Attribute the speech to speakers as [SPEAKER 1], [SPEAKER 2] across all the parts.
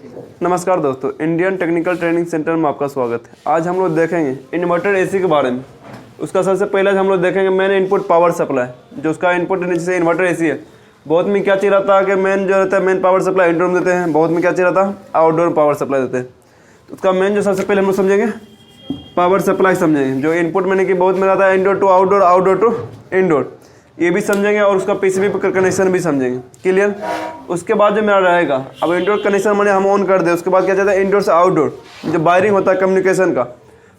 [SPEAKER 1] नमस्कार दोस्तों, Indian technical training centre में आपका स्वागत है। आज हम लोग देखेंगे इन्वर्टर एसी के बारे में। उसका सबसे पहले हम लोग देखेंगे मेन इनपुट पावर सप्लाई, जो उसका इनपुट जैसे इन्वर्टर एसी है। बहुत में क्या चाहिए रहता है कि मेन जो रहता है मेन पावर सप्लाई इंडोर में देते हैं, बहुत में क्या चाहिए रहता है आउटडोर पावर सप्लाई देते हैं। तो उसका मेन जो सबसे पहले हम लोग समझेंगे पावर सप्लाई समझेंगे, जो इनपुट मैंने कि बहुत में रहता है indoor to outdoor, outdoor to indoor, ये भी समझेंगे और उसका पीसीबी पर कनेक्शन भी समझेंगे। क्लियर। उसके बाद जो मेरा रहेगा, अब इंडोर कनेक्शन मैंने हम ऑन कर दे, उसके बाद क्या चाहता है इंडोर से आउटडोर जो वायरिंग होता है कम्युनिकेशन का,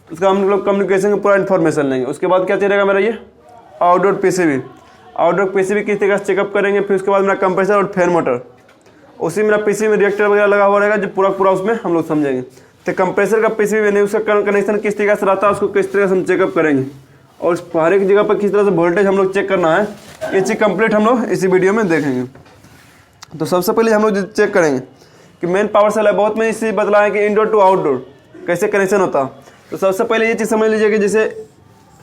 [SPEAKER 1] उसका हम लोग कम्युनिकेशन का पूरा इन्फॉर्मेशन लेंगे। उसके बाद क्या चलेगा मेरा ये आउटडोर पीसीबी, आउटडोर पीसीबी किस तरीके से चेकअप करेंगे। फिर उसके बाद मेरा कंप्रेसर और फैन मोटर, उसी मेरा पीसीबी में रिएक्टर वगैरह लगा हुआ रहेगा, जो पूरा उसमें हम लोग समझेंगे। तो कंप्रेसर का पीसीबी में उसका कनेक्शन किस तरीके से रहता है, उसको किस तरह से हम चेकअप करेंगे, और हर एक जगह पर किस तरह से वोल्टेज हम लोग चेक करना है, ये चीज़ कंप्लीट हम लोग इसी वीडियो में देखेंगे। तो सबसे पहले हम लोग चेक करेंगे कि मेन पावर सप्लाई बहुत में इसी बदला है कि इंडोर टू आउटडोर कैसे कनेक्शन होता है। तो सबसे पहले ये चीज़ समझ लीजिए कि जैसे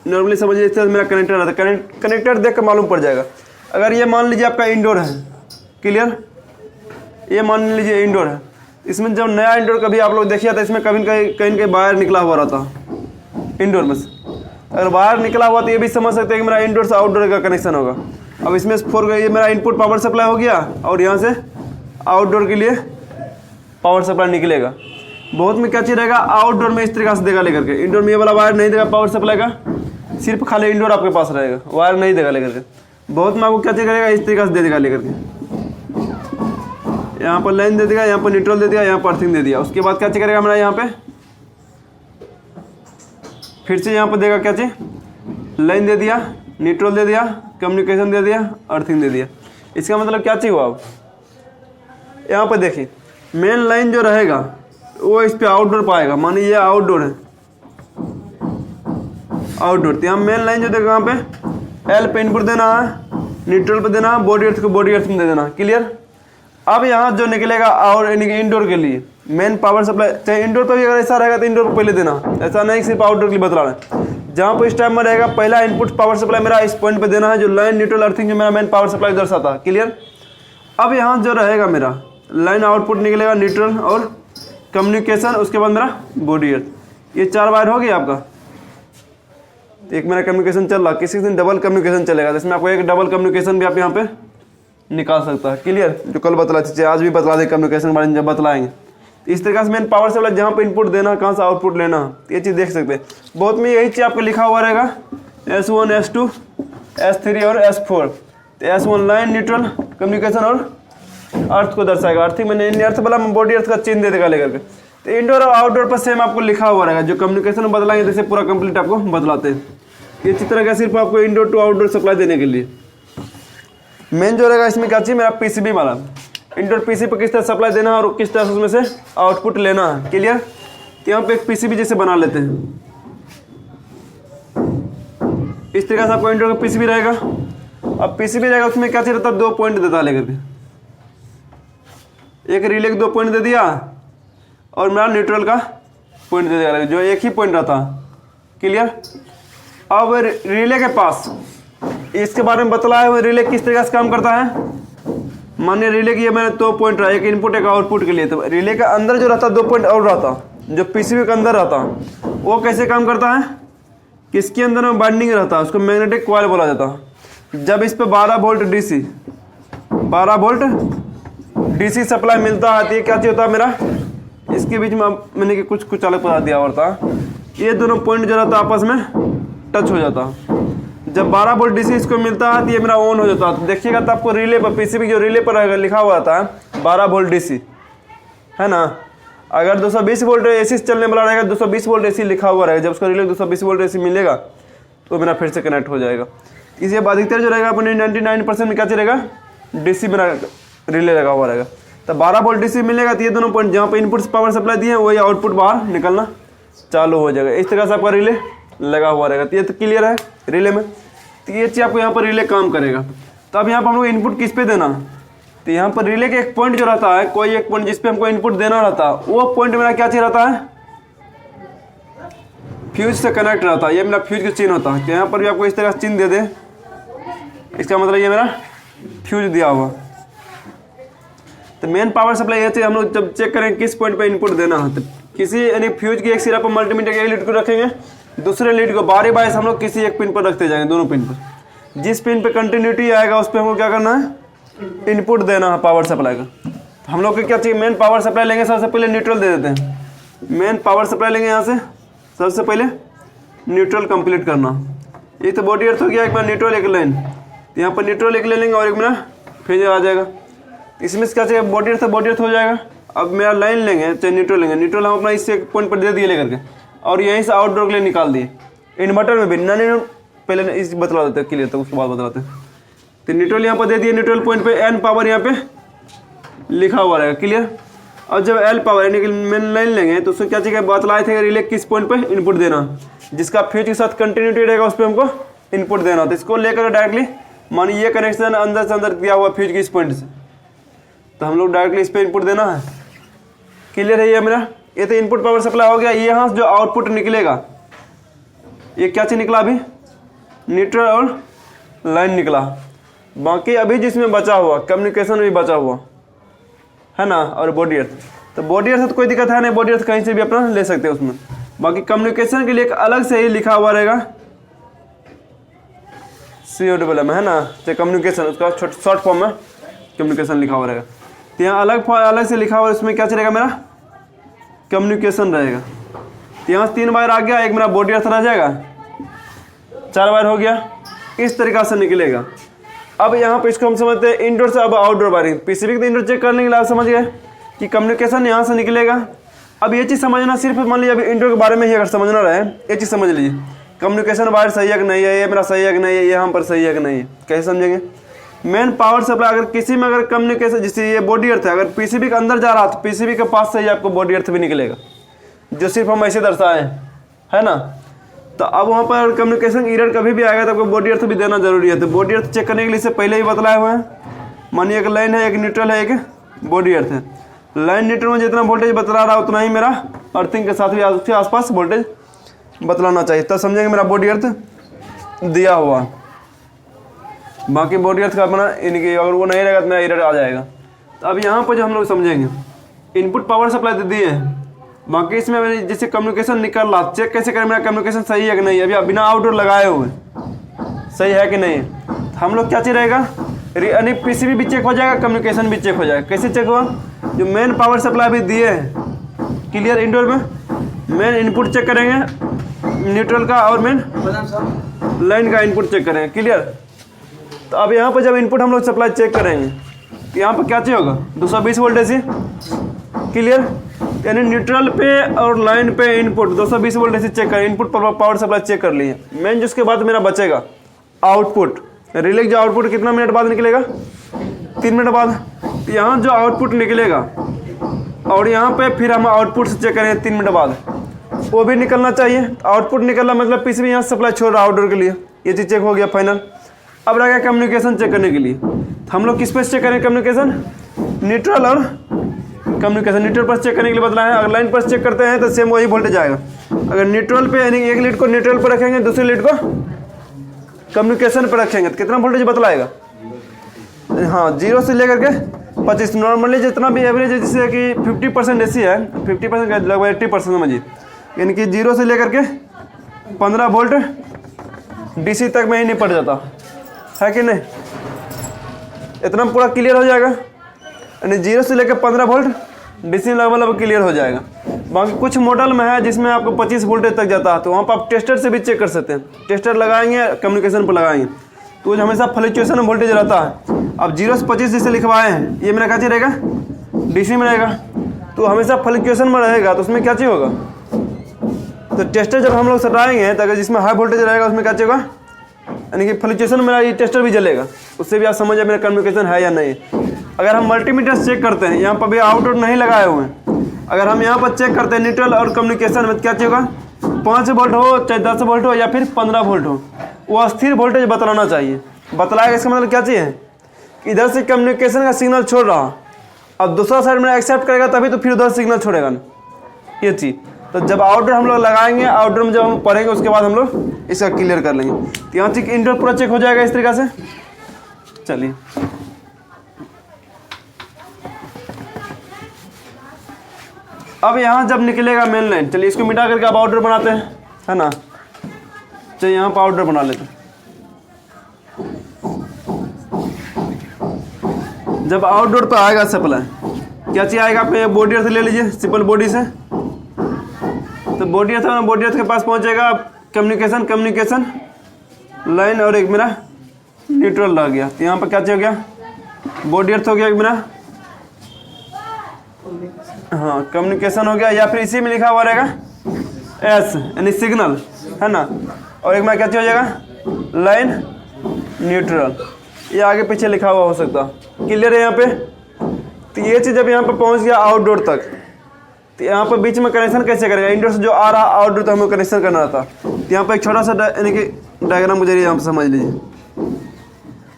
[SPEAKER 1] नॉर्मली समझ लीजिए मेरा कनेक्टर रहता है, कनेक्टर देख कर मालूम पड़ जाएगा। अगर ये मान लीजिए आपका इंडोर है, क्लियर, ये मान लीजिए इंडोर है, इसमें जब नया इंडोर कभी आप लोग देखिए था, इसमें कभी कहीं वायर निकला हुआ रहता इंडोर में से। अगर वायर निकला हुआ तो ये भी समझ सकते हैं कि मेरा इंडोर से आउटडोर का कनेक्शन होगा। अब इसमें ये मेरा इनपुट पावर सप्लाई हो गया, और यहाँ से आउटडोर के लिए पावर सप्लाई निकलेगा। बहुत में क्या चीज़ रहेगा आउटडोर में इस तरीके से देगा लेकर के, इंडोर में ये वाला वायर नहीं देगा पावर सप्लाई का, सिर्फ खाली इंडोर आपके पास रहेगा, वायर नहीं देगा लेकर के। बहुत में आपको क्या चीज़ करेगा इस तरीके से दे देगा लेकर के, यहाँ पर लाइन दे देगा, यहाँ पर न्यूट्रल दे दिया, यहाँ पर अर्थिंग दे दिया। उसके बाद क्या चीज़ करेगा मेरा यहाँ पे फिर से यहाँ पर देगा क्या चीज़, लाइन दे दिया, न्यूट्रल दे दिया, कम्युनिकेशन दे दिया, अर्थिंग दे दिया। इसका मतलब क्या चाहिए हुआ। अब यहाँ पर देखिए मेन लाइन जो रहेगा वो इस पे आउटडोर पाएगा, मानिए ये आउटडोर है, आउटडोर। तो यहाँ मेन लाइन जो देगा यहाँ पे एल पे इनपुट देना है, न्यूट्रल पे देना है, बॉडी अर्थ को बॉडी अर्थ में दे देना। क्लियर। अब यहाँ जो निकलेगा और इंडोर के लिए मेन पावर सप्लाई, चाहे इंडोर पर भी अगर ऐसा रहेगा तो इंडोर को पहले देना, ऐसा नहीं सिर्फ आउटडोर के लिए बतला रहा है। जहाँ पर इस टाइम में रहेगा पहला इनपुट पावर सप्लाई मेरा इस पॉइंट पे देना है, जो लाइन न्यूट्रल अर्थिंग जो मेरा मेन पावर सप्लाई दर्शाता है। क्लियर। अब यहाँ जो रहेगा मेरा लाइन आउटपुट निकलेगा न्यूट्रल और कम्युनिकेशन, उसके बाद मेरा बॉडी अर्थ। ये 4 वायर हो गया आपका। एक मेरा कम्युनिकेशन चल रहा, किसी दिन डबल कम्युनिकेशन चलेगा, जिसमें आपको एक डबल कम्युनिकेशन भी आप यहाँ पे निकाल सकता है। क्लियर। जो कल बतला चाहिए आज भी बतला दे कम्युनिकेशन के बारे में जब बतलाएंगे। इस तरीके से मेन पावर सप्लाई जहाँ पे इनपुट देना, कहाँ से आउटपुट लेना, ये चीज़ देख सकते हैं। बहुत में यही चीज़ आपको लिखा हुआ रहेगा S1 S2 S3 और S4। तो S1 लाइन न्यूट्रल कम्युनिकेशन और अर्थ को दर्शाएगा, अर्थिंग मैंने अर्थ वाला बॉडी अर्थ का चिन्ह दे देगा लेकर के। तो इंडोर और आउटडोर पर सेम आपको लिखा हुआ रहेगा, जो कम्युनिकेशन में बदलाएंगे जैसे पूरा कंप्लीट आपको बतलाते हैं। ये चित्र रहेगा सिर्फ आपको इंडोर टू आउटडोर सप्लाई देने के लिए। मेन जो रहेगा इसमें क्या चाहिए मेरा पीसीबी वाला, इंडोर पीसीबी पर किस तरह सप्लाई देना है और किस तरह से उसमें से आउटपुट लेना है। क्लियर। तो यहाँ पे एक पीसीबी जैसे बना लेते हैं, इस तरीके से आपको इंडोर का पीसीबी रहेगा। अब पीसीबी रहेगा उसमें क्या चाहिए रहता है 2 पॉइंट देता है लेकर के, एक रिले के 2 पॉइंट दे दिया और मेरा न्यूट्रल का पॉइंट दे देगा, जो एक ही पॉइंट रहता है। क्लियर। अब रिले के पास इसके बारे में बतलाया हुआ रिले किस तरीके से काम करता है। मानिए रिले की ये मैंने 2 पॉइंट रहा, एक इनपुट एक आउटपुट के लिए। तो रिले के अंदर जो रहता है 2 पॉइंट और रहता, जो पीसीबी के अंदर रहता, वो कैसे काम करता है, किसके अंदर में बाइंडिंग रहता है, उसको मैग्नेटिक कॉइल बोला जाता है। जब इस पे 12 volt DC 12 volt DC supply मिलता है तो ये क्या चीज़ होता है मेरा, इसके बीच में मैंने कि कुछ अलग बता दिया होता है, ये दोनों पॉइंट जो रहता है आपस में टच हो जाता है। जब 12 वोल्ट डीसी इसको मिलता है तो ये मेरा ऑन हो जाता है। तो देखिएगा तो आपको रिले पर पीसीबी जो रिले पर लिखा हुआ था 12 वोल्ट डीसी है ना। अगर 220 वोल्ट एसी चलने वाला रहेगा, 220 वोल्ट एसी लिखा हुआ रहेगा, जब उसका रिले 220 वोल्ट एसी मिलेगा तो मेरा फिर से कनेक्ट हो जाएगा। इसे अधिकतर जो रहेगा अपने 99% में क्या चलेगा डीसी मेरा रिले लगा हुआ रहेगा। तो 12 वोल्ट डीसी मिलेगा तो ये दोनों पॉइंट जहाँ पर इनपुट पावर सप्लाई दिए वही आउटपुट बाहर निकलना चालू हो जाएगा। इस तरह से आपका रिले लगा हुआ रहेगा। तो ये तो क्लियर है रिले में। तो ये चीज़ आपको यहाँ पर रिले काम करेगा। तो अब यहाँ पर हम लोग इनपुट किस पे देना, तो यहाँ पर रिले के एक पॉइंट जो रहता है, कोई एक पॉइंट जिस पे हमको इनपुट देना रहता है, वो पॉइंट मेरा क्या चीज़ रहता है, फ्यूज से कनेक्ट रहता है। ये मेरा फ्यूज का चिन्ह होता है। तो यहाँ पर भी आपको इस तरह का चिन्ह दे दे, इसका मतलब ये मेरा फ्यूज दिया हुआ। तो मेन पावर सप्लाई ये चीज़ हम लोग जब चेक करेंगे किस पॉइंट पे इनपुट देना है, तो किसी यानी फ्यूज की एक सिरा पर मल्टीमीटर के एक लीड को रखेंगे, दूसरे लीड को बारी बारी हम लोग किसी एक पिन पर रखते जाएंगे, दोनों पिन पर। जिस पिन पे कंटिन्यूटी आएगा उस पर हमको क्या करना है, इनपुट देना है पावर सप्लाई का। तो हम लोग को क्या चाहिए, मेन पावर सप्लाई लेंगे, सबसे पहले न्यूट्रल दे देते हैं। मेन पावर सप्लाई लेंगे यहाँ से, सबसे पहले न्यूट्रल कंप्लीट करना। ये तो बॉडी अर्थ हो गया, एक बार न्यूट्रल एक लाइन, तो यहाँ पर न्यूट्रल एक ले लेंगे और एक मेरा फेज आ जाएगा। इसमें से क्या चाहिए, बॉडी अर्थ हो जाएगा। अब मेरा लाइन लेंगे चाहे न्यूट्रल लेंगे, न्यूट्रल हम अपना इस पॉइंट पर दे दिए लेकर के, और यहीं से आउटडोर के लिए निकाल दिए। इन्वर्टर में भी नॉन पहले इस बतला देते हैं क्लियर, तो उसके बाद बतलाते हैं। तो न्यूट्रल यहाँ पर दे दिए, न्यूट्रल पॉइंट पे एन पावर यहाँ पे लिखा हुआ रहेगा, क्लियर। और जब एल पावर यानी कि मेन लाइन लेंगे तो उसमें क्या चाहिए, बतलाए थे रिले किस पॉइंट पे इनपुट देना, जिसका फ्यूज के साथ कंटिन्यूटी रहेगा उस पर हमको इनपुट देना। तो इसको लेकर डायरेक्टली मानिए ये कनेक्शन अंदर से अंदर दिया हुआ फ्यूज की इस पॉइंट से, तो हम लोग डायरेक्टली इस पर इनपुट देना है, क्लियर है। ये मेरा ये तो इनपुट पावर सप्लाई हो गया। यहाँ से जो आउटपुट निकलेगा, ये क्या चीज़ निकला अभी, न्यूट्रल और लाइन निकला। बाकी अभी जिसमें बचा हुआ कम्युनिकेशन भी बचा हुआ है ना, और बॉडी अर्थ। तो बॉडी अर्थ तो कोई दिक्कत है नहीं, बॉडी अर्थ कहीं से भी अपना ले सकते हैं उसमें। बाकी कम्युनिकेशन के लिए एक अलग से ही लिखा हुआ रहेगा COWM है ना, तो कम्युनिकेशन उसका शॉर्ट फॉर्म में कम्युनिकेशन लिखा हुआ रहेगा। तो यहाँ अलग से लिखा हुआ है, उसमें क्या चलेगा, मेरा कम्युनिकेशन रहेगा। तो यहाँ 3 वायर आ गया, एक मेरा बॉडी अर्थ रह जाएगा, 4 वायर हो गया, इस तरीक़ा से निकलेगा। अब यहाँ पे इसको हम समझते हैं इंडोर से अब आउटडोर वायरिंग। पीसीबी के इंडोर चेक करने के लिए आप समझ गए कि कम्युनिकेशन यहाँ से निकलेगा। अब ये चीज़ समझना, सिर्फ मान लीजिए अभी इंडोर के बारे में ही अगर समझना रहे, ये चीज़ समझ लीजिए, कम्युनिकेशन वायर सही है कि नहीं है, ये मेरा सही है कि नहीं है, ये हम पर सही है कि नहीं है, कैसे समझेंगे। मेन पावर सप्लाई अगर किसी में अगर कम्युनिकेशन, जैसे ये बॉडी अर्थ है, अगर पीसीबी के अंदर जा रहा तो पीसीबी के पास से ही आपको बॉडी अर्थ भी निकलेगा, जो सिर्फ हम ऐसे दर्शाए है ना। तो अब वहाँ पर कम्युनिकेशन एरर कभी भी आएगा तो आपको बॉडी अर्थ भी देना जरूरी है। तो बॉडी अर्थ चेक करने के लिए इससे पहले ही बतलाए हुए हैं। मानिए एक लाइन है, एक न्यूट्रल है, एक बॉडी अर्थ है। लाइन न्यूट्रल में जितना वोल्टेज बतला रहा है उतना ही मेरा अर्थिंग के साथ भी उसके आसपास वोल्टेज बतलाना चाहिए, तब समझेंगे मेरा बॉडी अर्थ दिया हुआ। बाकी बॉडी अर्थ का अपना इनकी अगर वो नहीं रहेगा तो मेरा एरर आ जाएगा। तो अब यहाँ पर जो हम लोग समझेंगे, इनपुट पावर सप्लाई दे दिए हैं, बाकी इसमें मैंने जैसे कम्युनिकेशन निकल रहा, चेक कैसे करें मेरा कम्युनिकेशन सही है कि नहीं, अभी बिना आउटडोर लगाए हुए सही है कि नहीं। हम लोग क्या चाहिए रहेगा, यानी पीसीबी भी चेक हो जाएगा, कम्युनिकेशन भी चेक हो जाएगा। कैसे चेक हुआ, जो मेन पावर सप्लाई भी दिए हैं क्लियर, इंडोर में मेन इनपुट चेक करेंगे न्यूट्रल का, और मेन लाइन का इनपुट चेक करेंगे, क्लियर। तो अब यहाँ पर जब इनपुट हम लोग सप्लाई चेक करेंगे तो यहाँ पर क्या चाहिए होगा, 220 वोल्टेज ही, क्लियर। यानी न्यूट्रल पे और लाइन पे इनपुट 220 वोल्ट से चेक करें, इनपुट पावर सप्लाई चेक कर लिए। मेन जिसके बाद मेरा बचेगा आउटपुट, रिले जो आउटपुट कितना मिनट बाद निकलेगा, 3 मिनट बाद। यहाँ जो आउटपुट निकलेगा और यहाँ पे फिर हम आउटपुट से चेक करेंगे 3 मिनट बाद, वो भी निकलना चाहिए। आउटपुट निकलना मतलब पीसीबी यहाँ सप्लाई छोड़ रहा आउटडोर के लिए, ये चीज़ चेक हो गया फाइनल। अब रह गया कम्युनिकेशन चेक करने के लिए। तो हम लोग किस पे चेक करें कम्युनिकेशन, न्यूट्रल और कम्युनिकेशन। न्यूट्रल पर चेक करने के लिए बदला है, अगर लाइन पर चेक करते हैं तो सेम वही वोल्टेज आएगा। अगर न्यूट्रल पे यानी एक लीड को न्यूट्रल पर रखेंगे, दूसरे लीड को कम्युनिकेशन पर रखेंगे तो कितना वोल्टेज बतलाएगा, हाँ 0 से लेकर के 25। नॉर्मली जितना भी एवरेज है, जैसे कि 50% एसी है, 50% लगभग 80% समझिए, यानी कि 0 से लेकर के 15 वोल्ट डीसी तक में ही नहीं पड़ जाता है कि नहीं। इतना पूरा क्लियर हो जाएगा, यानी 0 से लेकर 15 वोल्ट डीसी लगभग क्लियर हो जाएगा। बाकी कुछ मॉडल में है जिसमें आपको 25 वोल्टेज तक जाता है, तो वहाँ पर आप टेस्टर से भी चेक कर सकते हैं। टेस्टर लगाएंगे, कम्युनिकेशन पर लगाएंगे तो हमेशा फ्लक्चुएशन में वोल्टेज रहता है। अब 0 से 25 जिसे लिखवाए हैं, ये मेरा क्या चाहिए रहेगा, डीसी में रहेगा, तो हमेशा फ्लक्चुएशन में रहेगा, तो उसमें क्या चाहिए होगा। तो टेस्टर जब हम लोग सटाएंगे तो अगर जिसमें हाई वोल्टेज रहेगा उसमें क्या चाहिए होगा, यानी कि फ्लक्चुएशन मेरा ये टेस्टर भी जलेगा, उससे भी आप समझिए मेरा कम्युनिकेशन है या नहीं। अगर हम मल्टीमीटर चेक करते हैं, यहाँ पर भी आउटडोर नहीं लगाए हुए हैं, अगर हम यहाँ पर चेक करते हैं न्यूट्रल और कम्युनिकेशन में, क्या चाहिए होगा, 5 वोल्ट हो चाहे 10 वोल्ट हो या फिर 15 वोल्ट हो, वो स्थिर वोल्टेज बतलाना चाहिए। बतलाएगा इसका मतलब क्या चाहिए, इधर से कम्युनिकेशन का सिग्नल छोड़ रहा, अब दूसरा साइड में एक्सेप्ट करेगा तभी तो फिर उधर सिग्नल छोड़ेगा ना, ये चीज़। तो जब आउटडोर हम लोग लगाएंगे, आउटडोर में जब हम पढ़ेंगे उसके बाद हम लोग इसका क्लियर कर लेंगे। तो यहाँ चेक इंडोर पूरा चेक हो जाएगा इस तरीक़ा से। चलिए अब यहाँ जब निकलेगा मेन लाइन, चलिए इसको मिटा करके आप आउटडोर बनाते हैं, है ना। चलिए यहाँ पर आउटडोर बना लेते हैं। जब आउटडोर पे आएगा सप्लाई, क्या चाहिए आएगा आपको, बॉडी अर्थ ले लीजिए सिंपल बॉडी से। तो बॉडी अर्थ के पास पहुंचेगा कम्युनिकेशन लाइन और एक मेरा न्यूट्रल रह गया। तो यहाँ पर क्या चाहिए हो गया, बॉडी अर्थ हो गया एक मेरा, हाँ कम्युनिकेशन हो गया, या फिर इसी में लिखा हुआ रहेगा एस यानी सिग्नल, है ना। और एक मेरा क्या चाहिए हो जाएगा, लाइन न्यूट्रल, ये आगे पीछे लिखा हुआ हो सकता। क्लियर है यहाँ पे। तो ये चीज़ जब यहाँ पे पहुँच गया आउटडोर तक, तो यहाँ पर बीच में कनेक्शन कैसे करेगा, इंडोर से जो आ रहा आउटडोर तक हमें कनेक्शन करना था। तो यहाँ पर एक छोटा सा यानी कि डायग्राम गुजरिए, यहाँ पर समझ लीजिए।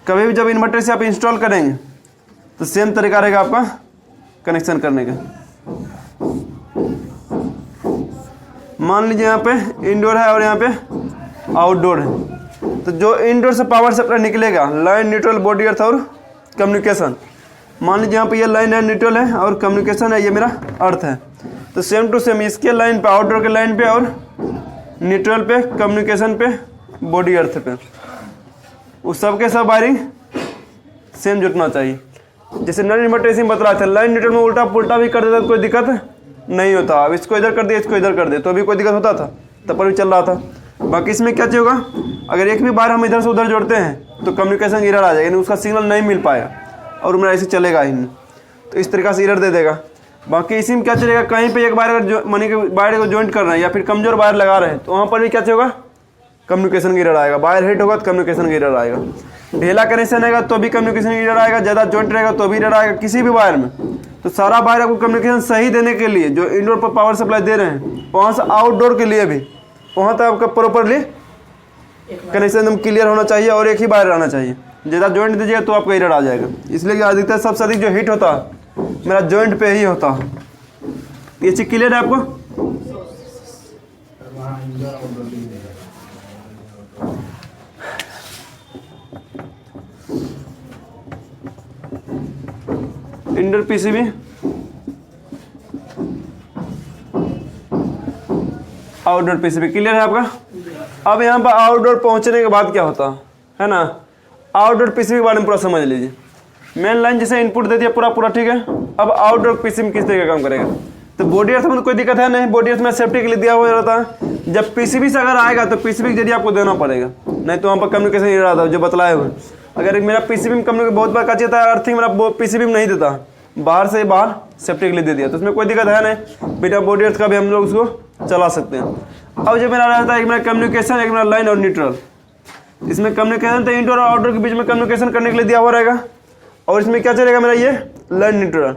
[SPEAKER 1] कभी भी जब इन्वर्टर से आप इंस्टॉल करेंगे तो सेम तरीका रहेगा आपका कनेक्शन करने का। मान लीजिए यहाँ पे इंडोर है और यहाँ पे आउटडोर है। तो जो इंडोर से पावर सप्लाई निकलेगा, लाइन न्यूट्रल बॉडी अर्थ और कम्युनिकेशन, मान लीजिए यहाँ पे ये लाइन है न्यूट्रल है और कम्युनिकेशन है ये मेरा अर्थ है। तो सेम टू सेम इसके लाइन पे, आउटडोर के लाइन पे और न्यूट्रल पे, कम्युनिकेशन पे, बॉडी अर्थ पे, उस सब के सब वायरिंग सेम जुटना चाहिए। जैसे नॉन इन्वर्टर ऐसे बतलाया था, लाइन न्यूट्रल में उल्टा पुल्टा भी कर देता तो कोई दिक्कत नहीं होता। अब इसको इधर कर दिया, इसको इधर कर दे तो अभी कोई दिक्कत होता था, तब पर भी चल रहा था। बाकी इसमें क्या चाहिए होगा, अगर एक भी बार हम इधर से उधर जोड़ते हैं तो कम्युनिकेशन एरर आ जाएगा, यानी उसका सिग्नल नहीं मिल पाएगा और मेरा ऐसे चलेगा ही नहीं, तो इस तरीका से एरर दे देगा। बाकी इसी में क्या चलेगा, कहीं पे एक बार अगर मनी के वायर को ज्वाइंट कर रहे हैं या फिर कमजोर वायर लगा रहे हैं तो वहाँ पर भी क्या चाहिए होगा, कम्युनिकेशन की एरर आएगा। वायर हिट होगा तो कम्युनिकेशन की एरर आएगा। ढेला कनेक्शन रहेगा तो भी कम्युनिकेशन की एरर आएगा, ज़्यादा जॉइंट रहेगा तो भी एरर आएगा किसी भी वायर में। तो सारा वायर आपको कम्युनिकेशन सही देने के लिए जो इंडोर पर पावर सप्लाई दे रहे हैं, वहाँ से आउटडोर के लिए भी वहाँ तक आपका प्रॉपरली कनेक्शन एकदम क्लियर होना चाहिए और एक ही वायर रहना चाहिए। ज़्यादा जॉइंट दीजिएगा तो आपका एरर आ जाएगा। इसलिए अधिकतर सबसे अधिक जो हिट होता है मेरा जॉइंट पे ही होता है। ये चीज़ क्लियर है आपको। Indoor PCB outdoor PCB clear है आपका। अब यहाँ पर आउटडोर पहुँचने के बाद क्या होता है ना, आउटडोर पीसीबी के बारे में पूरा समझ लीजिए। मेन लाइन जैसे इनपुट दे दिया पूरा ठीक है। अब आउटडोर पीसीबी किस तरीके का काम करेगा, तो बॉडी अर्थ में तो कोई दिक्कत है नहीं, बॉडी अर्थ में सेफ्टी के लिए दिया हुआ रहता है। जब पीसीबी से अगर आएगा तो पीसीबी के जरिए आपको देना पड़ेगा, नहीं तो वहाँ पर कम्युनिकेशन नहीं रहता जो बतलाए हुए। अगर मेरा पीसीबी में कम्युनिकेशन बहुत बार का था, अर्थिंग मेरा पीसीबी में नहीं देता, बाहर से बाहर सेफ्टी के लिए दे दिया, तो उसमें कोई दिक्कत है नहीं। बिना बॉडी अर्थ का भी हम लोग उसको चला सकते हैं। अब जो मेरा रहता है एक मेरा कम्युनिकेशन, एक मेरा लाइन और न्यूट्रल। इसमें कम्युनिकेशन तो इंडोर और आउटडोर के बीच में कम्युनिकेशन करने के लिए दिया हुआ रहेगा। और इसमें क्या चलेगा मेरा ये लाइन न्यूट्रल।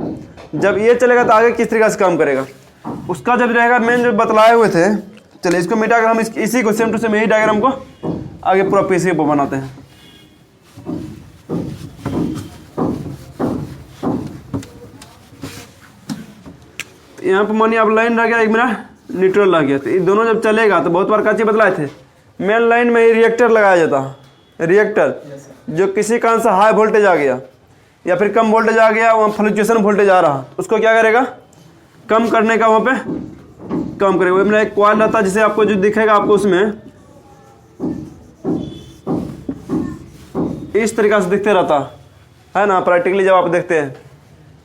[SPEAKER 1] जब ये चलेगा तो आगे किस तरीके से काम करेगा उसका जब रहेगा मेन जो बतलाए हुए थे। चलिए इसको मिटा कर हम इसी को सेम टू सेम यही डायग्राम को आगे पूरा पीसीबी पर बनाते हैं। यहाँ पर मानिए अब लाइन रह गया, एक मेरा न्यूट्रल रह गया। तो ये दोनों जब चलेगा तो बहुत बार का चीज बतलाए थे, मेन लाइन में ही रिएक्टर लगाया जाता है। रिएक्टर जो किसी कारण से हाई वोल्टेज आ गया या फिर कम वोल्टेज आ गया, वहाँ फ्लक्चुएशन वोल्टेज आ रहा, उसको क्या करेगा, कम करने का वहाँ पे कम करेगा। मेरा एक कॉइल रहता है जिसे आपको जो दिखेगा आपको उसमें इस तरीका से दिखते रहता है ना। प्रैक्टिकली जब आप देखते हैं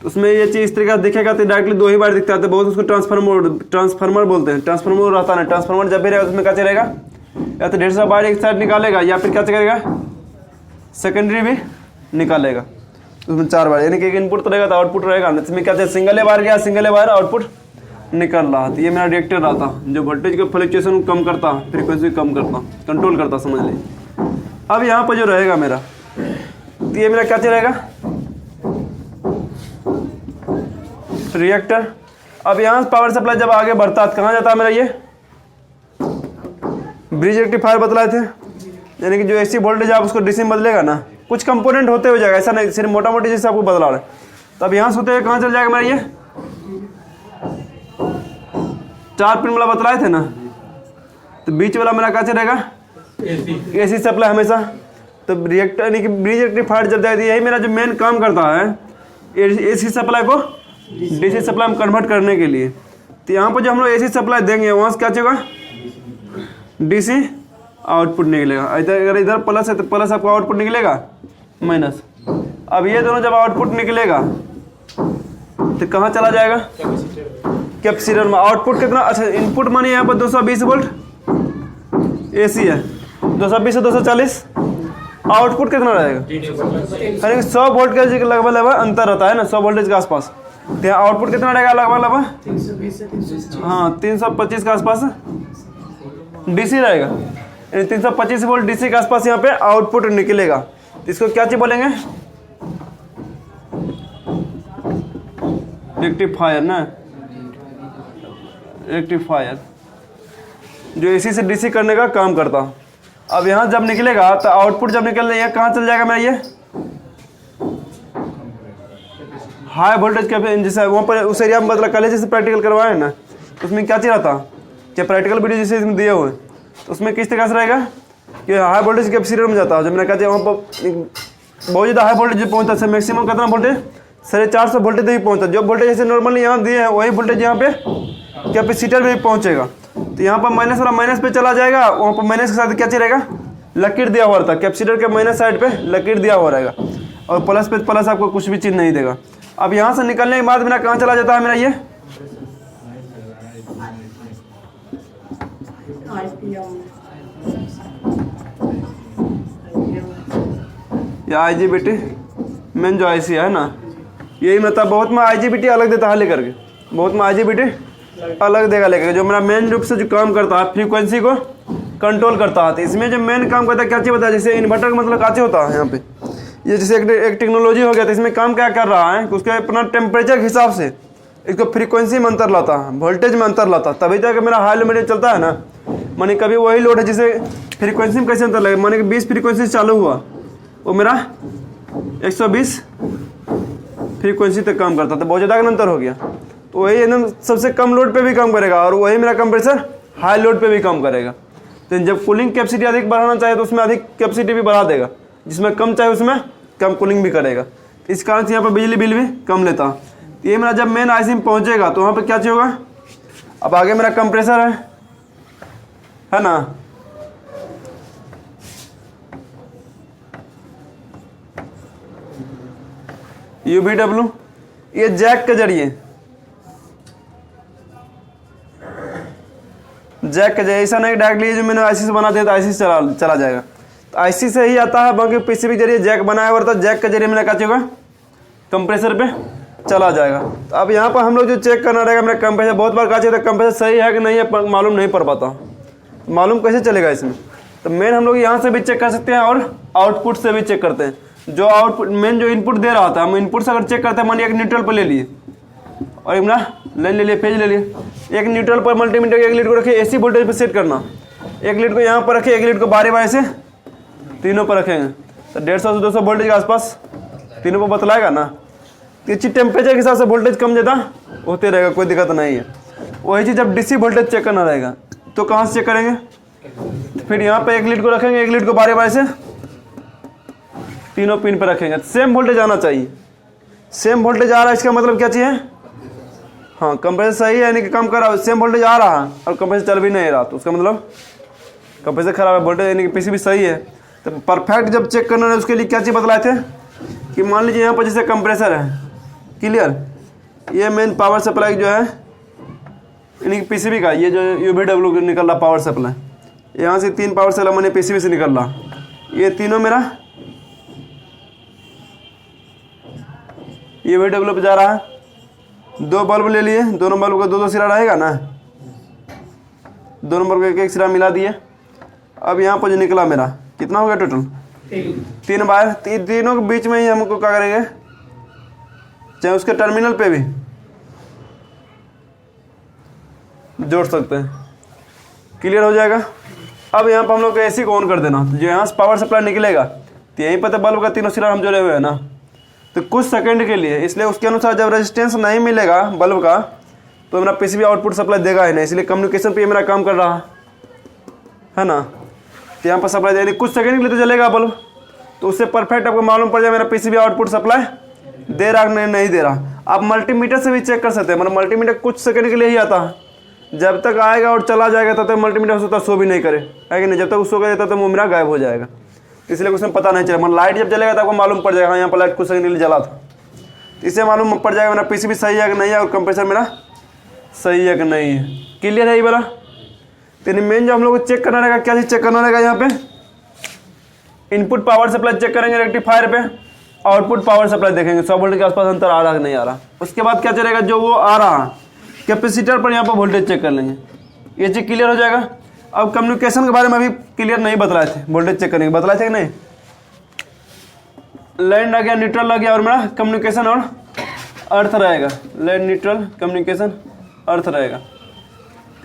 [SPEAKER 1] तो उसमें ये चीज़ इस तरीका से दिखेगा तो डायरेक्टली दो ही बार दिखता है। तो बहुत उसको ट्रांसफार्मर बोलते हैं। ट्रांसफार्मर रहता है, ट्रांसफार्मर जब भी रहेगा उसमें क्या चलेगा, या तो 150 वायर एक साइड निकालेगा या फिर क्या करेगा सेकेंडरी भी निकालेगा। उसमें 4 वायर यानी कि एक इनपुट तो रहेगा तो आउटपुट रहेगा। इसमें क्या चाहिए, सिंगल वायर गया, सिंगल वायर आउटपुट निकल रहा। तो ये मेरा रिएक्टर रहता जो वोल्टेज के फ्लक्चुएशन को कम करता, फ्रीक्वेंसी कम करता, कंट्रोल करता, समझ लीजिए। अब यहाँ पर जो रहेगा मेरा, तो ये मेरा क्या रहेगा रिएक्टर। अब यहाँ से पावर सप्लाई जब आगे बढ़ता है कहाँ जाता है मेरा, ये ब्रिज रेक्टिफायर बतलाए थे, यानी कि जो एसी वोल्टेज आप उसको डीसी में बदलेगा ना, कुछ कंपोनेंट होते हुए जाएगा, ऐसा नहीं सिर्फ मोटा मोटी जैसे आपको बदला रहा है। तो अब यहाँ से होते हुए कहाँ चल जाएगा मेरा, ये 4 पिन वाला बतलाए थे ना, तो बीच वाला मेरा क्या चलेगा एसी सप्लाई हमेशा। तो रिएक्टर यानी कि ब्रिज रेक्टिफायर जब जाएगी, यही मेरा जो मेन काम करता है एसी सप्लाई को डीसी सप्लाई में कन्वर्ट करने के लिए। तो यहाँ पर जो हम लोग AC सप्लाई देंगे वहाँ से क्या चाहिए, DC आउटपुट निकलेगा। इधर अगर इधर प्लस है तो प्लस आपका आउटपुट निकलेगा, माइनस। अब ये दोनों जब आउटपुट निकलेगा तो कहाँ चला जाएगा, कैपेसिटर में। आउटपुट कितना, अच्छा इनपुट मानिए यहाँ पर 220 वोल्ट AC है, 220 से 240, आउटपुट कितना रहेगा, यानी 100 वोल्ट का लगभग अंतर रहता है ना, 100 वोल्टेज के आसपास। तो यहाँ आउटपुट कितना रहेगा लगभग 325 के आसपास DC रहेगा, 325 वोल्ट DC के आसपास यहाँ पे आउटपुट निकलेगा। तो इसको क्या चीज बोलेंगे, रेक्टिफायर ना, रेक्टिफायर जो AC से DC करने का काम करता। अब यहाँ जब निकलेगा तो आउटपुट जब निकल रही है कहाँ चल जाएगा मेरा, ये हाई वोल्टेज के जैसे वहाँ पर उस एरिया में, मतलब कल जैसे प्रैक्टिकल करवाए ना, तो उसमें क्या चीज रहता, क्या प्रैक्टिकल वीडियो जैसे इसमें दिए हुए, तो उसमें किस तरह से रहेगा कि हाई वोल्टेज कैपेसिटर में जाता है। जब मैंने कहा वहाँ पर बहुत ज़्यादा हाई वोल्टेज पहुँचता है, मैक्सिमम कितना वोल्टेज 450 वोल्टेज तक पहुँचता है। जो वोल्टेज जैसे नॉर्मली यहाँ दिए हैं वही वोल्टेज यहाँ पे कैपेसिटर में पहुँचेगा। तो यहाँ पर माइनस वाला माइनस पे चला जाएगा, वहाँ पर माइनस के साथ क्या चीज रहेगा, लकीर दिया हुआ रहता है, कैपेसिटर के माइनस साइड पे लकीर दिया हुआ रहेगा, और प्लस पे प्लस आपको कुछ भी चीज़ नहीं देगा। अब यहाँ से निकलने के बाद मेरा कहाँ चला जाता है, मेरा ये IGBT मेन जो IC है ना, यही मतलब बहुत में IGBT अलग देता है लेकर के, बहुत में IGBT अलग देगा लेकर के। जो मेरा मेन रूप से जो काम करता है फ्रीक्वेंसी को कंट्रोल करता है। तो इसमें जो मेन काम करता है क्या चीज़ बताया, जैसे इन्वर्टर का मतलब क्या चीज़ होता है यहाँ पे, ये जैसे एक टेक्नोलॉजी हो गया। तो इसमें काम क्या कर रहा है कि उसके अपना टेम्परेचर के हिसाब से इसको फ्रीक्वेंसी में अंतर लाता है, वोल्टेज में अंतर लाता है, तभी तक मेरा हाई लिमिटेड चलता है ना। माने कभी वही लोड है जिसे फ्रीक्वेंसी में कैसे अंतर लगे, माने कि 20 फ्रीक्वेंसी चालू हुआ, वो मेरा 120 फ्रीक्वेंसी तक काम करता था, बहुत ज़्यादा का अंतर हो गया। तो वही एकदम सबसे कम लोड पे भी काम करेगा, और वही मेरा कंप्रेसर हाई लोड पे भी काम करेगा। तो जब कूलिंग कैपेसिटी अधिक बढ़ाना चाहे तो उसमें अधिक कैपेसिटी भी बढ़ा देगा, जिसमें कम चाहे उसमें कम कूलिंग भी करेगा। इस कारण से यहाँ पर बिजली बिल भी कम लेता। तो ये मेरा जब मेन IC में पहुँचेगा तो वहाँ पर क्या चाहिए होगा, अब आगे मेरा कंप्रेसर है ना, UVW, ये जैक के जरिए ऐसा नहीं डायरेक्टली जो मैंने IC से बना दिया तो IC से चला जाएगा। तो IC से ही आता है, बाकी PCB के जरिए जैक बनाया हुआ था, जैक के जरिए मैंने क्या चाहिए कंप्रेसर पे चला जाएगा। तो अब यहाँ पर हम लोग जो चेक करना रहेगा मेरा कंप्रेसर, बहुत बार क्या चाहिए कंप्रेसर सही है कि नहीं है मालूम नहीं पड़ पाता, मालूम कैसे चलेगा इसमें। तो मेन हम लोग यहाँ से भी चेक कर सकते हैं और आउटपुट से भी चेक करते हैं। जो आउटपुट मेन जो इनपुट दे रहा था, हम इनपुट से अगर चेक करते हैं, मानिए एक न्यूट्रल पर ले लिए और एक ना लाइन ले लिए, पेज ले लिए, एक न्यूट्रल पर मल्टीमीटर एक लीड को रखे AC वोल्टेज पर सेट करना, एक लीड को यहाँ पर रखे, एक लीड को बारी बारी से तीनों पर रखेंगे, तो 150 से 200 वोल्टेज के आसपास तीनों पर बतलाएगा ना। तो चीज़ टेम्परेचर के हिसाब से वोल्टेज कम ज़्यादा होते रहेगा, कोई दिक्कत नहीं है। वही चीज़ जब DC वोल्टेज चेक करना रहेगा तो कहाँ से चेक करेंगे, तो फिर यहाँ पे एक लीड को रखेंगे, एक लीड को बारी बारी से तीनों पिन पर रखेंगे, सेम वोल्टेज आना चाहिए। सेम वोल्टेज आ रहा है इसका मतलब क्या चाहिए, हाँ कंप्रेसर सही है, यानी कि काम कर रहा है, सेम वोल्टेज आ रहा है और कंप्रेसर चल भी नहीं रहा, तो उसका मतलब कंप्रेसर खराब है, वोल्टेज यानी कि PCB सही है। तो परफेक्ट जब चेक करना है उसके लिए क्या चीज़ बतलाए थे कि मान लीजिए यहाँ पर जैसे कंप्रेसर है, क्लियर, ये मेन पावर सप्लाई जो है यानी कि PCB का, ये जो UVW निकल रहा पावर सप्लाई, यहाँ से 3 पावर सप्लाई मैंने PCB से निकल रहा, ये तीनों मेरा UVW पे जा रहा है। 2 बल्ब ले लिए, दोनों बल्ब का 2-2 सिरा रहेगा ना, दोनों बल्ब का एक सिरा मिला दिए। अब यहाँ पर जो निकला मेरा कितना हो गया टोटल, 3 वायर, तीनों के बीच में ही हमको क्या करेंगे, चाहे उसके टर्मिनल पे भी जोड़ सकते हैं, क्लियर हो जाएगा। अब यहाँ पर हम लोग AC को ऑन कर देना, तो जो यहाँ से पावर सप्लाई निकलेगा तो यहीं पर तो बल्ब का तीनों सिरा हम जोड़े हुए हैं ना, तो कुछ सेकंड के लिए, इसलिए उसके अनुसार जब रेजिस्टेंस नहीं मिलेगा बल्ब का तो मेरा PCB आउटपुट सप्लाई देगा ही नहीं, इसलिए कम्युनिकेशन पे ये मेरा काम कर रहा है ना। तो यहाँ पर सप्लाई देनी कुछ सेकंड के लिए तो चलेगा बल्ब, तो उससे परफेक्ट आपको मालूम पड़ जाए मेरा PCB आउटपुट सप्लाई दे रहा नहीं दे रहा। आप मल्टीमीटर से भी चेक कर सकते हैं, मतलब मल्टीमीटर कुछ सेकंड के लिए ही आता है, जब तक आएगा और चला जाएगा तब तक मल्टीमीटर हो सकता है शो भी नहीं करे, है कि नहीं। जब तक वो शो करे तब तक वो मेरा गायब हो जाएगा, इसलिए उसमें पता नहीं चलेगा। मतलब लाइट जब जलेगा तो आपको मालूम पड़ जाएगा, हाँ यहाँ पर लाइट कुछ सेकंड के लिए जला था, इससे मालूम पड़ जाएगा मेरा पीसीबी सही है कि नहीं है और कंप्रेसर मेरा सही है कि नहीं है। क्लियर है ये वाला। तो मेन जो हम लोग को चेक करना रहेगा, क्या चीज़ चेक करना रहेगा, यहाँ पे इनपुट पावर सप्लाई चेक करेंगे रेक्टिफायर पे, आउटपुट पावर सप्लाई देखेंगे 100 वोल्ट के आसपास अंतर आ रहा है कि नहीं आ रहा। उसके बाद क्या चलेगा, जो वो आ रहा कैपेसिटर पर यहाँ पर वोल्टेज चेक कर लेंगे, ये चीज़ क्लियर हो जाएगा। अब कम्युनिकेशन के बारे में अभी क्लियर नहीं बतलाए थे, वोल्टेज चेक करने के बतलाए थे कि नहीं। लैंड आ गया, न्यूट्रल आ गया और मेरा कम्युनिकेशन और अर्थ रहेगा, लैंड न्यूट्रल कम्युनिकेशन अर्थ रहेगा।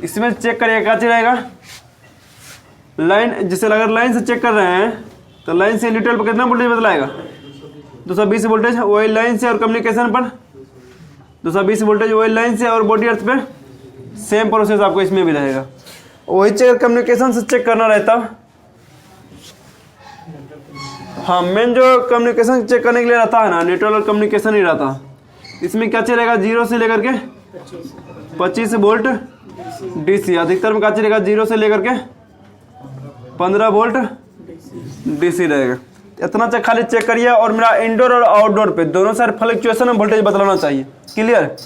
[SPEAKER 1] इसमें चेक करिएगा क्या चीज रहेगा, लाइन, जैसे अगर लाइन से चेक कर रहे हैं तो लाइन से न्यूट्रल पर कितना वोल्टेज बदलाएगा, 220 वोल्टेज वही लाइन से, और कम्युनिकेशन पर 220 वोल्टेज वही लाइन से, और बॉडी अर्थ पे सेम प्रोसेस आपको इसमें भी रहेगा। वही चेक कम्युनिकेशन से चेक करना रहता। हाँ, मेन जो कम्युनिकेशन चेक करने के लिए रहता है ना, न्यूट्रल और कम्युनिकेशन ही रहता। इसमें क्या चलेगा, 0 से लेकर के 25 वोल्ट डीसी, अधिकतर में क्या चलेगा 0 से लेकर के 15 वोल्ट डीसी रहेगा। इतना चेक खाली चेक करिए। और मेरा इंडोर और आउटडोर पे दोनों साइड फ्लक्चुएशन में वोल्टेज बदलाना चाहिए। क्लियर।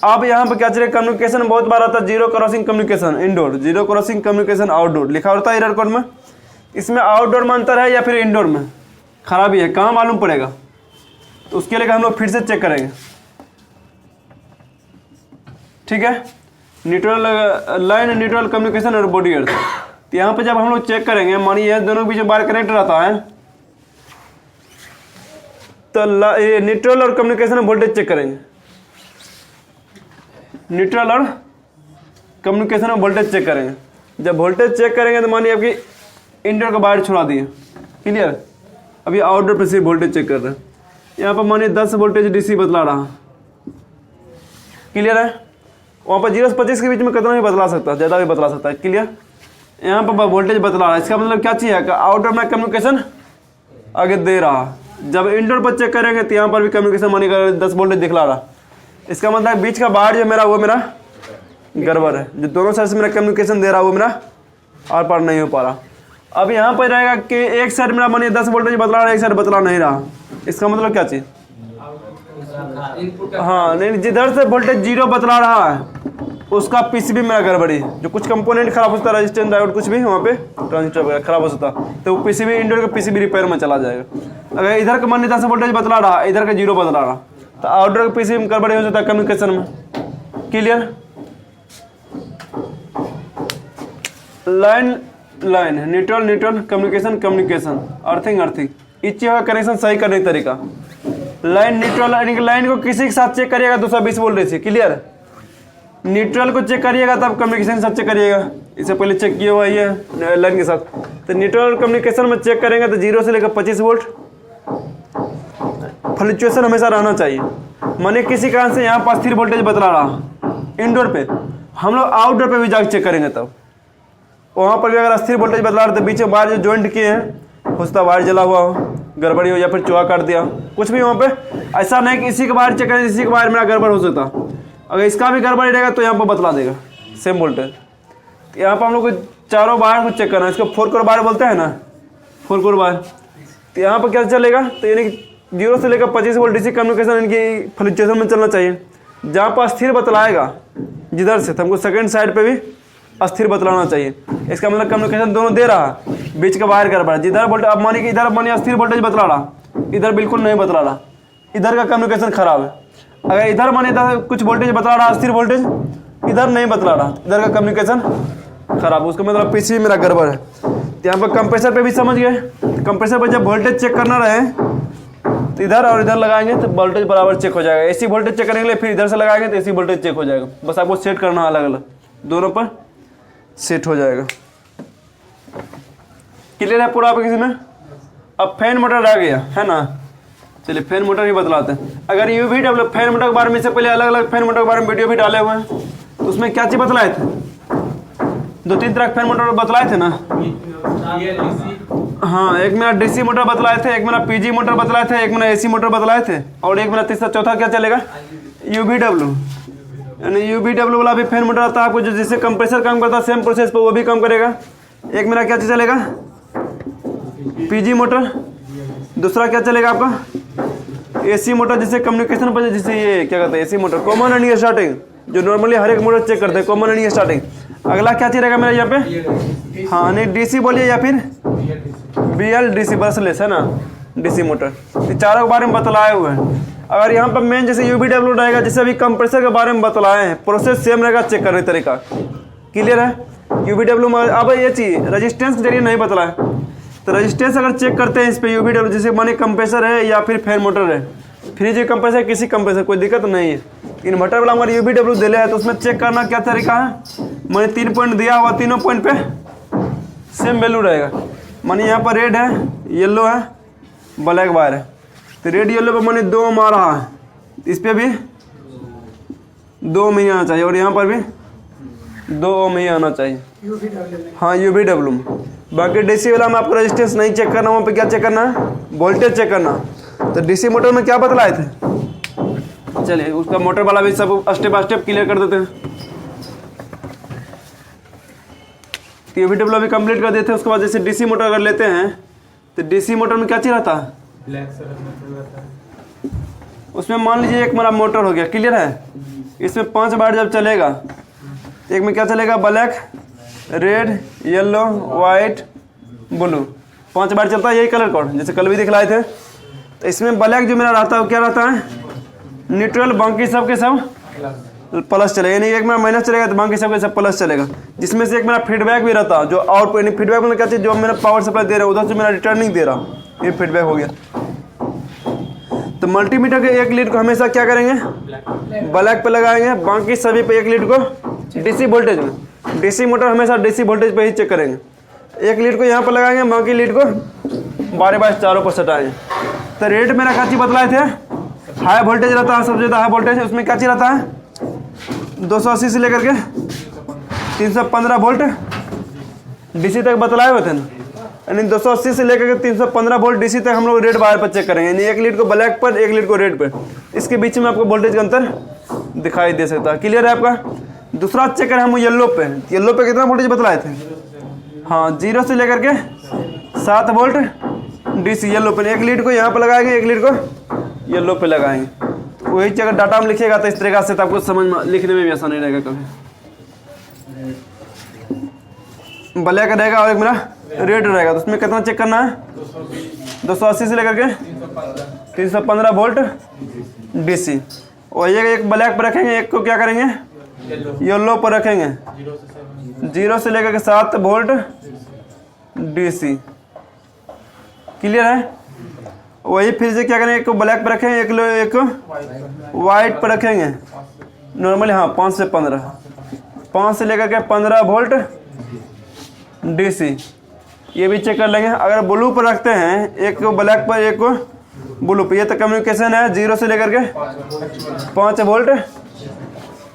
[SPEAKER 1] अब यहाँ पे क्या चलेगा, कम्युनिकेशन बहुत बार आता है zero crossing communication indoor, zero crossing communication outdoor लिखा होता है एरर कोड में। इसमें आउटडोर में अंतर है या फिर इंडोर में खराबी है, कहाँ मालूम पड़ेगा, तो उसके लिए हम लोग फिर से चेक करेंगे। ठीक है, न्यूट्रल लाइन, न्यूट्रल कम्युनिकेशन और बॉडी अर्थ। तो यहाँ पे जब हम लोग चेक करेंगे, मानिए दोनों के बीच में वायर कनेक्ट रहता है, तो न्यूट्रल और कम्युनिकेशन में वोल्टेज चेक करेंगे, न्यूट्रल और कम्युनिकेशन में वोल्टेज चेक करेंगे। जब वोल्टेज चेक करेंगे तो मानिए आपकी इंडोर का वायर छुड़ा दिए। क्लियर। अभी आउटडोर पे सिर्फ वोल्टेज चेक कर रहे हैं। यहाँ पर मानिए 10 वोल्टेज डीसी बदला रहा। क्लियर है। वहाँ पर 0 से 25 के बीच में कितना भी बदला सकता है, ज़्यादा भी बदला सकता है। क्लियर। यहाँ पर वोल्टेज बदला रहा है, इसका मतलब क्या चाहिए कि आउटडोर में कम्युनिकेशन आगे दे रहा। जब इंडोर पर चेक करेंगे तो यहाँ पर भी कम्युनिकेशन मानिएगा 10 वोल्टेज दिखला रहा। इसका मतलब बीच का वायर जो मेरा वो मेरा गड़बड़ है, जो दोनों साइड से मेरा कम्युनिकेशन दे रहा वो मेरा आर पार नहीं हो पा रहा। अब यहाँ पर रहेगा कि एक साइड मेरा मानिए 10 वोल्टेज बदला रहा है, एक साइड बदला नहीं रहा। इसका मतलब क्या चीज़, हाँ नहीं, जिधर से वोल्टेज 0 बदला रहा है उसका पीसीबी मेरा गड़बड़ी है। जो कुछ कंपोनेंट खराब होता है, रेजिस्टेंस डायोड कुछ भी वहाँ पे ट्रांजिस्टर वगैरह खराब हो सकता है, तो वो पीसीबी इंडोर का पीसीबी रिपेयर में चला जाएगा। अगर इधर का मान्यता से वोल्टेज बदला रहा, इधर का 0 बदला रहा, तो आउटडोर का पीसीबी में गड़बड़ी हो जाता है कम्युनिकेशन में। Clear. Line line, neutral neutral, communication communication, earthing earthing, इस चीज का कनेक्शन सही करने का तरीका। लाइन न्यूट्रल, यानी कि लाइन को किसी के साथ चेक करिएगा 220 वोल्टेज से। क्लियर। न्यूट्रल को चेक करिएगा तब कम्युनिकेशन के साथ चेक करिएगा। इससे पहले चेक किया हुआ है लाइन के साथ। तो न्यूट्रल और कम्युनिकेशन में चेक करेंगे तो 0 से लेकर 25 वोल्ट फ्लक्चुएशन हमेशा रहना चाहिए। माने किसी कारण से यहाँ पर स्थिर वोल्टेज बदला रहा इंडोर पे, हम लोग आउटडोर पे भी जाकर चेक करेंगे, तब वहाँ पर भी अगर स्थिर वोल्टेज बदला रहा तो बीच में वायर जो ज्वाइंट किए हैं हो सकता है वायर जला हुआ हो, गड़बड़ी हो, या फिर चुहा काट दिया, कुछ भी वहाँ पे। ऐसा नहीं कि इसी के वायर चेक करें, इसी के वायर मेरा गड़बड़ हो सकता। अगर इसका भी गड़बड़ी रहेगा तो यहाँ पर बतला देगा सेम वोल्टेज। यहाँ पर हम लोग को चारों वायर को चेक करना है, इसको 4 कोर वायर बोलते हैं ना, 4 कोर वायर। तो यहाँ पर क्या चलेगा, तो यानी कि 0 से लेकर 25 वोल्ट डीसी कम्युनिकेशन इनकी फ्लक्चुएशन में चलना चाहिए। जहाँ पर अस्थिर बतलाएगा जिधर से, तो हमको सेकंड साइड पे भी अस्थिर बतलाना चाहिए। इसका मतलब कम्युनिकेशन दोनों दे रहा, बीच का वायर गड़बड़, जिधर वोल्टेज, अब मानिए कि इधर मानिए अस्थिर वोल्टेज बतला रहा, इधर बिल्कुल नहीं बतला रहा, इधर का कम्युनिकेशन खराब है। अगर इधर मानिए कुछ वोल्टेज बतला रहा अस्थिर वोल्टेज, इधर नहीं बतला रहा, इधर का कम्युनिकेशन खराब, उसका मतलब पीसीबी मेरा गड़बड़ है। तो यहाँ पर कंप्रेसर पे भी समझ गए। कंप्रेसर पर जब वोल्टेज चेक करना रहे तो इधर और इधर लगाएंगे तो वोल्टेज बराबर चेक हो जाएगा। एसी वोल्टेज चेक करने के लिए फिर इधर से लगाएंगे तो एसी वोल्टेज चेक हो जाएगा। बस आपको सेट करना अलग अलग, दोनों पर सेट हो जाएगा। क्लियर है पूरा आपके किसी में। अब फैन मोटर आ गया है ना, चलिए फैन मोटर ही बतलाते हैं। अगर यूवी डब्ल्यू फैन मोटर के बारे में, इससे पहले अलग अलग फैन मोटर के बारे में वीडियो भी डाले हुए हैं, तो उसमें क्या चीज़ बतलाए थे, 2-3 तरह के फैन मोटर बतलाए थे ना। हाँ, एक मेरा डीसी मोटर बतलाए थे, एक मेरा पीजी मोटर बतलाए थे, एक मेरा एसी मोटर बतलाए थे, और एक मेरा तीसरा चौथा क्या चलेगा, UVW, यानी UVW वाला भी फैन मोटर आता है आपको, जो जिससे कंप्रेसर काम करता है सेम प्रोसेस पर वो भी काम करेगा। एक मेरा क्या चीज़ चलेगा, PG मोटर। दूसरा क्या चलेगा आपका AC मोटर, जिससे कम्युनिकेशन पर, जिससे ये क्या कहते हैं AC motor, common running starting, जो नॉर्मली हर एक मोटर चेक करते हैं, कॉमन रनिंग स्टार्टिंग। अगला क्या चीज़ रहेगा मेरा यहाँ पे, हाँ नहीं DC बोलिए या फिर BLDC बसलेस है ना, DC मोटर। ये चारों के बारे में बतलाए हुए हैं। अगर यहाँ पर मेन जैसे UVW रहेगा, जैसे अभी कंप्रेसर के बारे में बतलाए हैं, प्रोसेस सेम रहेगा, चेक करने तरीका क्लियर है। UVW में अब ये चीज़ रजिस्टेंस के जरिए नहीं बतलाए, तो रजिस्टेंस अगर चेक करते हैं इस पर UVW, जैसे माने कंप्रेसर है या फिर फैन मोटर है, फ्रिज कंप्रेसर किसी कंप्रेसर कोई दिक्कत नहीं है। इन्वर्टर वाला हमारा UVW दिले है, तो उसमें चेक करना क्या तरीका है, मैंने 3 पॉइंट दिया हुआ, तीनों पॉइंट पे सेम वैल्यू रहेगा। माने यहाँ पर रेड है, येलो है, ब्लैक वायर है, तो रेड येलो पर मैंने 2 मारा है, इस पर भी 2 में ही आना चाहिए, और यहाँ पर भी 2 में ही आना चाहिए। हाँ UVW में। बाकी DC वाला में आपको रेजिस्टेंस नहीं चेक करना, वहाँ पे क्या चेक करना है, वोल्टेज चेक करना। तो DC मोटर में क्या बतलाए थे, चलिए उसका मोटर वाला भी सब स्टेप बाय स्टेप क्लियर कर देते हैं। UVW भी कंप्लीट कर देते हैं। उसके बाद जैसे DC मोटर अगर लेते हैं, तो DC मोटर में क्या चीज़ रहता है,
[SPEAKER 2] ब्लैक मोटर रहता है।
[SPEAKER 1] उसमें मान लीजिए एक मेरा मोटर हो गया, क्लियर है। इसमें 5 बार जब चलेगा, एक में क्या चलेगा, black, red, yellow, white, blue, 5 बार चलता है, यही कलर कोड जैसे कल भी दिखलाए थे। तो इसमें ब्लैक जो मेरा रहता है वो क्या रहता है, न्यूट्रल, बाकी सब के सब प्लस चलेगा, यानी एक मेरा माइनस चलेगा तो बाकी सब के सब प्लस चलेगा। जिसमें से एक मेरा फीडबैक भी रहता है, जो आउटपुट, यानी फीडबैक मतलब क्या चीज़, जो मेरा पावर सप्लाई दे रहा है उधर से मेरा रिटर्निंग दे रहा, ये फीडबैक हो गया। तो मल्टीमीटर के एक लीड को हमेशा क्या करेंगे, ब्लैक पे लगाएंगे, बाकी सभी पे एक लीड को DC वोल्टेज में। DC मोटर हमेशा DC वोल्टेज पे ही चेक करेंगे। एक लीड को यहाँ पर लगाएंगे, बाकी लीड को बारे बार चारों पर सटाएंगे। तो रेट मेरा क्या चीज़ बतलाए थे, हाई वोल्टेज रहता है, सबसे ज़्यादा हाई वोल्टेज। उसमें क्या चीज़ रहता है, 280 से लेकर के 315 वोल्ट DC तक बतलाए हुए थे ना, यानी 280 से लेकर के 315 वोल्ट DC तक हम लोग रेड वायर पर चेक करेंगे, यानी एक लीड को ब्लैक पर, एक लीड को रेड पर। इसके बीच में आपको वोल्टेज का अंतर दिखाई दे सकता है, क्लियर है आपका। दूसरा चेक करें हम येलो पे, येलो पे कितना वोल्टेज बतलाए थे, हाँ 0 से लेकर के 7 वोल्ट DC येलो पे। एक लीड को यहाँ पर लगाएंगे, एक लीड को येलो पे लगाएंगे। तो वही अगर डाटा में लिखिएगा तो इस तरीके से, तो आपको समझ में लिखने में भी आसान नहीं रहेगा कभी। ब्लैक रहेगा और एक मेरा रेड रहेगा, तो उसमें कितना चेक करना है, 280 से लेकर के 315 वोल्ट DC। और ये एक ब्लैक पर रखेंगे, एक को क्या करेंगे, येलो पर रखेंगे, 0 से लेकर के 7 वोल्ट DC, क्लियर है। वही फिर से क्या करेंगे, एक को ब्लैक पर रखेंगे, एक वाइट पर रखेंगे, नॉर्मली हाँ 5 से 15, 5 से लेकर के 15 वोल्ट DC, ये भी चेक कर लेंगे। अगर ब्लू पर रखते हैं, एक को ब्लैक पर, एक को ब्लू पर, ये तो कम्युनिकेशन है 0 से लेकर के 5 वोल्ट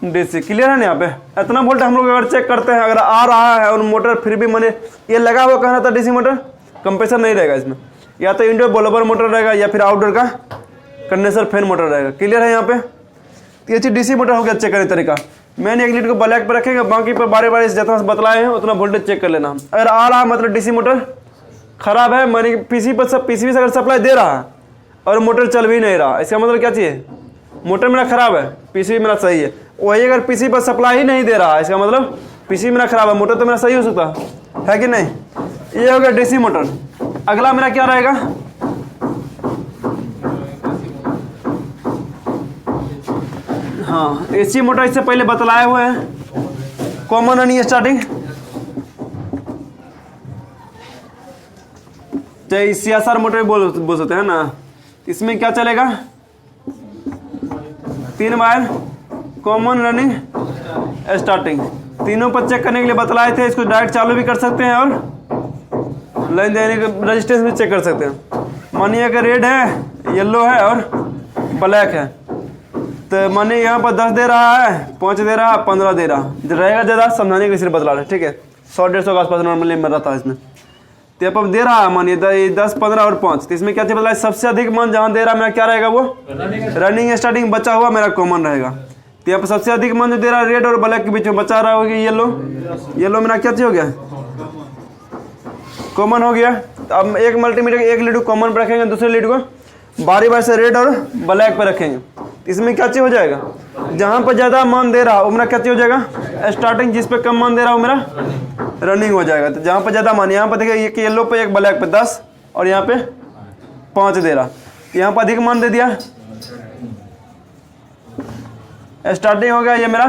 [SPEAKER 1] DC, क्लियर है ना। यहाँ पे इतना वोल्ट हम लोग अगर चेक करते हैं, अगर आ रहा है और मोटर फिर भी मैंने ये लगा हुआ कहना था DC मोटर, कंप्रेसर नहीं रहेगा इसमें, या तो इंडोर ब्लोअर मोटर रहेगा या फिर आउटडोर का कंडेंसर फैन मोटर रहेगा, क्लियर है यहाँ पे। तो ये चीज़ DC मोटर हो गया चेक करने तरीका। मैंने एक लीड को ब्लैक पर रखेंगे, बाकी पर बारे बारे जितना बतलाए हैं उतना वोल्टेज चेक कर लेना। अगर आ रहा है मतलब DC मोटर खराब है, मैंने PCB से अगर सप्लाई दे रहा है और मोटर चल भी नहीं रहा, इसका मतलब क्या चाहिए, मोटर मेरा खराब है, PCB मेरा सही है। वही अगर PCB पर सप्लाई ही नहीं दे रहा है, इसका मतलब PCB मेरा खराब है, मोटर तो मेरा सही हो सकता है कि नहीं। ये हो गया DC मोटर। अगला मेरा क्या रहेगा, हाँ AC मोटर। इससे पहले बतलाए हुए हैं, कॉमन नहीं स्टार्टिंग, चाहे CSR मोटर बोल सकते हैं ना। इसमें क्या चलेगा, 3 बार कॉमन रनिंग स्टार्टिंग, तीनों पर चेक करने के लिए बतलाए थे। इसको डायरेक्ट चालू भी कर सकते हैं और लाइन देने के रजिस्टेंस भी चेक कर सकते हैं। मानिए अगर रेड है, येलो है और ब्लैक है, तो मानिए यहाँ पर 10 दे रहा है, 5 दे रहा है, 15 दे रहा है, रहेगा ज़्यादा समझाने के लिए सिर्फ बतला रहे, ठीक है। 100-150 के आसपास नॉर्मली में रहता है इसमें। तो यहाँ पर दे रहा है मान ये 10, 15 और 5, तो इसमें क्या चीज़ बदला है? सबसे अधिक मान जहाँ दे रहा है मेरा क्या रहेगा? वो रनिंग स्टार्टिंग बचा हुआ मेरा कॉमन रहेगा। तो यहाँ पर सबसे अधिक मान जो दे रहा है रेड और ब्लैक के बीच में बचा रहा होगा येलो। येलो मेरा क्या चीज़ हो गया? कॉमन हो गया। तो अब एक मल्टीमीटर एक लीड को कॉमन पर रखेंगे, दूसरे लीड को बारी बारी से रेड और ब्लैक पर रखेंगे। इसमें क्या चीज़ हो जाएगा? जहाँ पर ज़्यादा मान दे रहा है वो मेरा क्या चीज़ हो जाएगा? स्टार्टिंग। जिस पे कम मान दे रहा हो मेरा रनिंग हो जाएगा। तो जहाँ पर ज़्यादा मान, यहाँ पर देखिए एक येलो पे एक ब्लैक पे 10 और यहाँ पे 5 दे रहा, यहाँ पर अधिक मान दे दिया, स्टार्टिंग हो गया, ये मेरा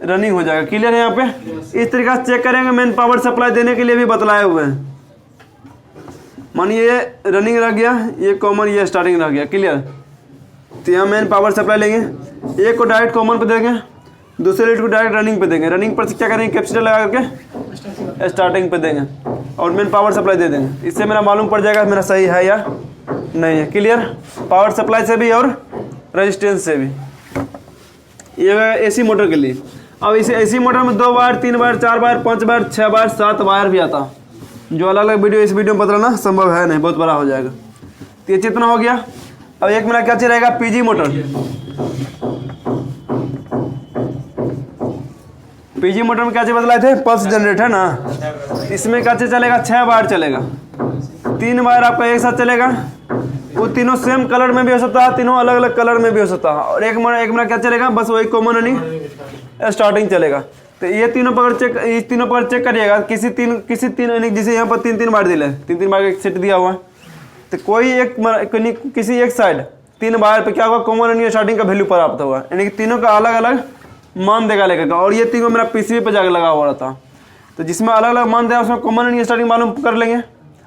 [SPEAKER 1] रनिंग हो जाएगा। क्लियर है? यहाँ पे इस तरीके से चेक करेंगे। मेन पावर सप्लाई देने के लिए भी बतलाए हुए हैं। मानिए ये रनिंग रह गया, ये कॉमन, ये स्टार्टिंग रह गया। क्लियर? तो यहाँ मेन पावर सप्लाई लेंगे, एक को डायरेक्ट कॉमन पे देंगे, दूसरे लीड को डायरेक्ट रनिंग पे देंगे। रनिंग पर क्या करेंगे? कैपेसिटर लगा करके स्टार्टिंग पे देंगे और मेन पावर सप्लाई दे देंगे। इससे मेरा मालूम पड़ जाएगा मेरा सही है या नहीं है। क्लियर? पावर सप्लाई से भी और रेजिस्टेंस से भी। ये एसी मोटर के लिए। अब इसे एसी मोटर में 2 wire, 3 wire, 4 wire, 5 wire, 6 wire, 7 wire भी आता, जो अलग अलग वीडियो इस वीडियो में बतलाना संभव है नहीं, बहुत बड़ा हो जाएगा। तो ये कितना हो गया? अब एक मेरा क्या चीज रहेगा? PG motor. पीजी मोटर में क्या चीज बदलाए थे? पल्स जनरेटर है ना। इसमें क्या चीज चलेगा? 6 वायर चलेगा, 3 वायर आपका एक साथ चलेगा। वो तीनों सेम कलर में भी हो सकता है, तीनों अलग अलग कलर में भी हो सकता है। और एक मेरा क्या चलेगा? बस वही कॉमन रनिंग स्टार्टिंग चलेगा। तो ये तीनों पकड़ चेक करिएगा। किसी तीन यानी जैसे यहाँ पर 3 बार दिले, 3 बार एक सेट दिया हुआ है, तो कोई एक किसी एक साइड 3 बार पे क्या होगा? कॉमन रनिंग स्टार्टिंग का वैल्यू प्राप्त होगा, यानी कि तीनों का अलग अलग मान देगा लेकर। और ये तीनों मेरा पीसीबी पे जाकर लगा हुआ था, तो जिसमें अलग अलग मान देगा उसमें कॉमन रनिंग स्टार्टिंग मालूम कर लेंगे।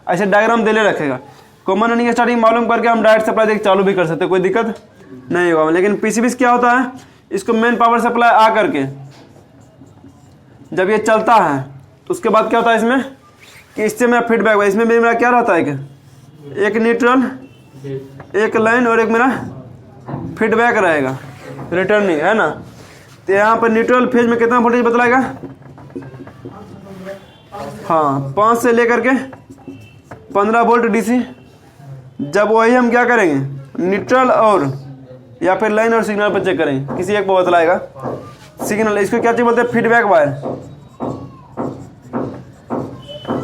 [SPEAKER 1] ऐसे डायग्राम दे ले रखेगा। कॉमन रनिंग स्टार्टिंग मालूम करके हम डायरेक्ट सप्लाई देकर चालू भी कर सकते हैं, कोई दिक्कत नहीं होगा। लेकिन पीसीबी से क्या होता है? इसको मेन पावर सप्लाई आ करके जब ये चलता है तो उसके बाद क्या होता है इसमें कि इससे मेरा फीडबैक है। इसमें मेरा क्या रहता है कि एक न्यूट्रल, एक लाइन और एक मेरा फीडबैक रहेगा, रिटर्निंग है ना। तो यहाँ पर न्यूट्रल फेज में कितना वोल्टेज बतलाएगा? हाँ, 5 से लेकर के 15 वोल्ट डीसी। जब वही हम क्या करेंगे? न्यूट्रल और या फिर लाइन और सिग्नल पर चेक करेंगे, किसी एक पर बतलाएगा सिग्नल। इसको क्या चीज बोलते हैं? Feedback wire.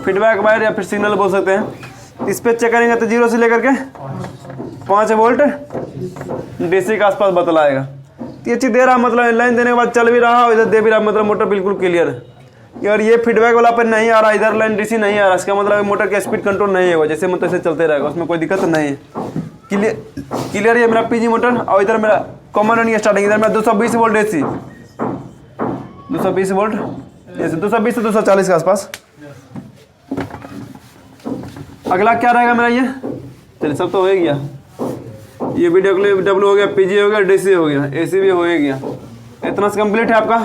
[SPEAKER 1] फीडबैक वायर या फिर सिग्नल बोल सकते हैं। इस पे चेक करेंगे तो 0 से लेकर के 5 वोल्ट डीसी के आसपास बतलाएगा। ये चीज दे रहा, मतलब लाइन देने के बाद चल भी रहा और इधर दे भी रहा, मतलब मोटर बिल्कुल क्लियर है। और ये फीडबैक वाला पर नहीं आ रहा, इधर लाइन डीसी नहीं आ रहा, इसका मतलब मोटर का स्पीड कंट्रोल नहीं होगा, जैसे मतलब ऐसे चलते रहेगा, उसमें कोई दिक्कत नहीं है। क्लियर है मेरा पीजी मोटर। और इधर मेरा कॉमन रनिंग स्टार्टिंग, इधर मेरा 220 वोल्ट एसी, 220 वोल्ट ऐसे 220 से 240 के आसपास। अगला क्या रहेगा मेरा? ये चलिए सब तो हो ही गया। ये भी डब्ल्यू हो गया, पीजी हो गया, डीसी हो गया, एसी भी हो ही गया। इतना से कंप्लीट है आपका।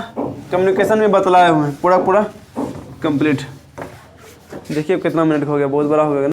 [SPEAKER 1] कम्युनिकेशन में बतलाए हुए हैं पूरा कंप्लीट। देखिए कितना मिनट हो गया, बहुत बड़ा हो गया।